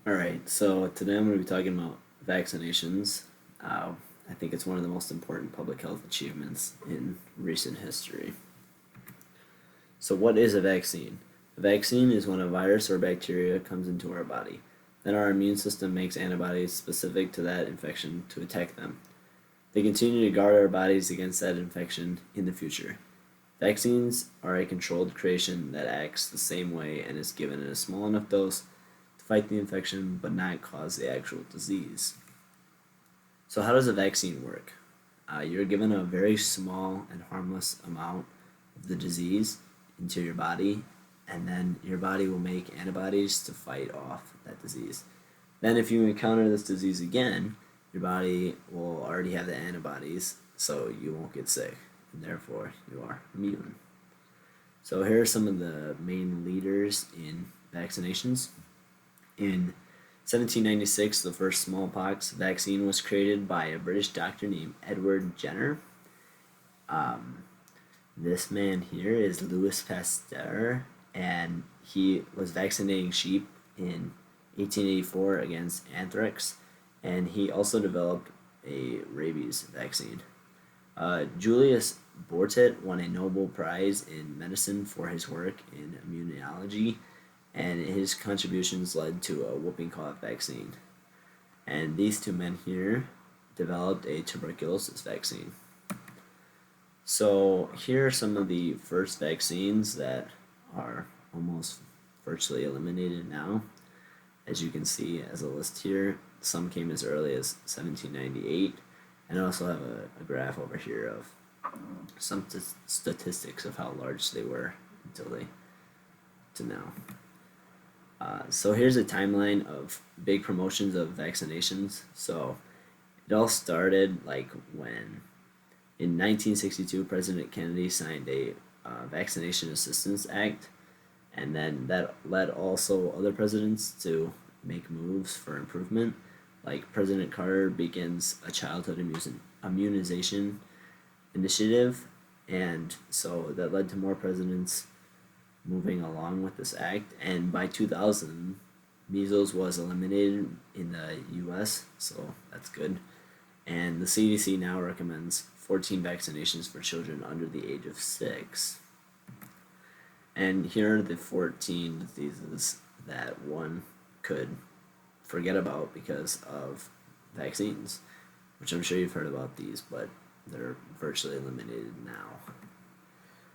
Alright, so today I'm going to be talking about vaccinations. I think it's one of the most important public health achievements in recent history. So, what is a vaccine? A vaccine is when a virus or bacteria comes into our body. Then our immune system makes antibodies specific to that infection to attack them. They continue to guard our bodies against that infection in the future. Vaccines are a controlled creation that acts the same way and is given in a small enough dose to fight the infection but not cause the actual disease. So, how does a vaccine work? You're given a very small and harmless amount of the disease into your body, and then your body will make antibodies to fight off that disease. Then, if you encounter this disease again, your body will already have the antibodies, so you won't get sick, and therefore you are immune. So, here are some of the main leaders in vaccinations. In 1796, the first smallpox vaccine was created by a British doctor named Edward Jenner. Um, this man here is Louis Pasteur, and he was vaccinating sheep in 1884 against anthrax, and he also developed a rabies vaccine. Julius Bortet won a Nobel Prize in medicine for his work in immunology, and his contributions led to a whooping cough vaccine. And these two men here developed a tuberculosis vaccine. So here are some of the first vaccines that are almost virtually eliminated now. As you can see as a list here, some came as early as 1798, and I also have a graph over here of some statistics of how large they were until they to now. So here's a timeline of big promotions of vaccinations. So it all started like when in 1962 President Kennedy signed a Vaccination Assistance Act, and then that led also other presidents to make moves for improvement. Like President Carter begins a childhood immunization initiative, and so that led to more presidents moving along with this act. And by 2000, measles was eliminated in the U.S., so that's good. And the CDC now recommends 14 vaccinations for children under the age of 6. And here are the 14 diseases that one could forget about because of vaccines, which I'm sure you've heard about these, but they're virtually eliminated now.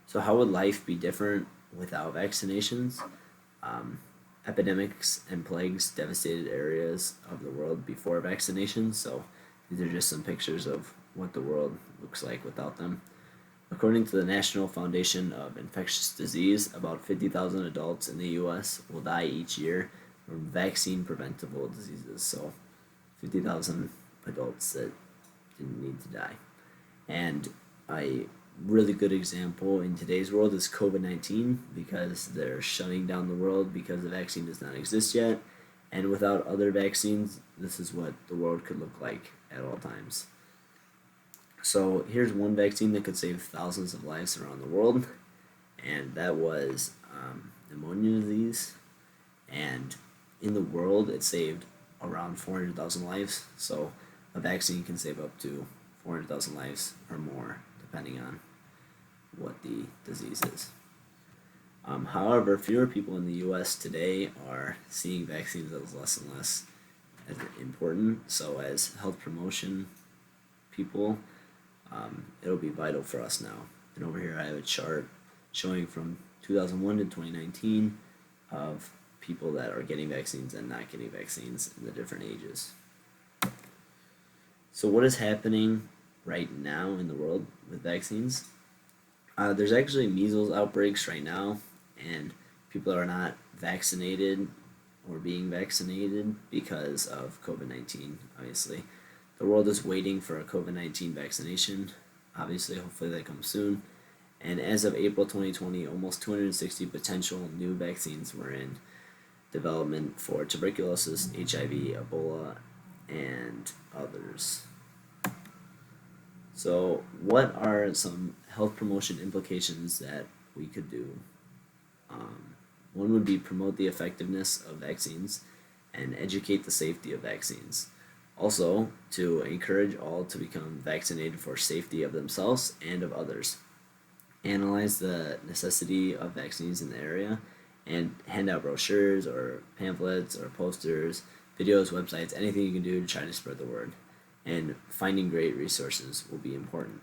So, how would life be different without vaccinations? Um, Epidemics and plagues devastated areas of the world before vaccinations, so these are just some pictures of what the world looks like without them. According to the National Foundation of Infectious Disease, about 50,000 adults in the U.S. will die each year from vaccine preventable diseases. So, 50,000 adults that didn't need to die. And a really good example in today's world is COVID-19, because they're shutting down the world because the vaccine does not exist yet. And without other vaccines, this is what the world could look like at all times. So here's one vaccine that could save thousands of lives around the world, and that was pneumonia disease. And in the world, it saved around 400,000 lives. So a vaccine can save up to 400,000 lives or more, depending on what the disease is. However, fewer people in the U.S. today are seeing vaccines as less and less as important. So, as health promotion people, it'll be vital for us now. And over here, I have a chart showing from 2001 to 2019 of people that are getting vaccines and not getting vaccines in the different ages. So, what is happening right now in the world with vaccines? There's actually measles outbreaks right now, and people are not vaccinated or being vaccinated because of COVID-19, obviously. The world is waiting for a COVID-19 vaccination. Obviously, hopefully that comes soon. And as of April 2020, almost 260 potential new vaccines were in development for tuberculosis, HIV, Ebola, and others. So, what are some health promotion implications that we could do? One would be promote the effectiveness of vaccines. and educate the safety of vaccines. Also, to encourage all to become vaccinated for safety of themselves and of others. Analyze the necessity of vaccines in the area and hand out brochures or pamphlets or posters, videos, websites, anything you can do to try to spread the word. And finding great resources will be important.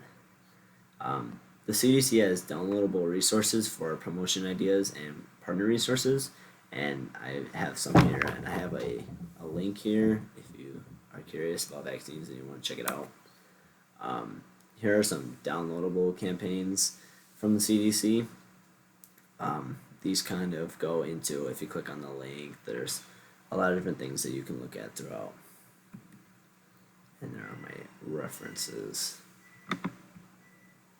The CDC has downloadable resources for promotion ideas and partner resources, and I have some here, and I have a link here if you are curious about vaccines and you want to check it out. Here are some downloadable campaigns from the CDC. These kind of go into, if you click on the link, there's a lot of different things that you can look at throughout. And there are my references.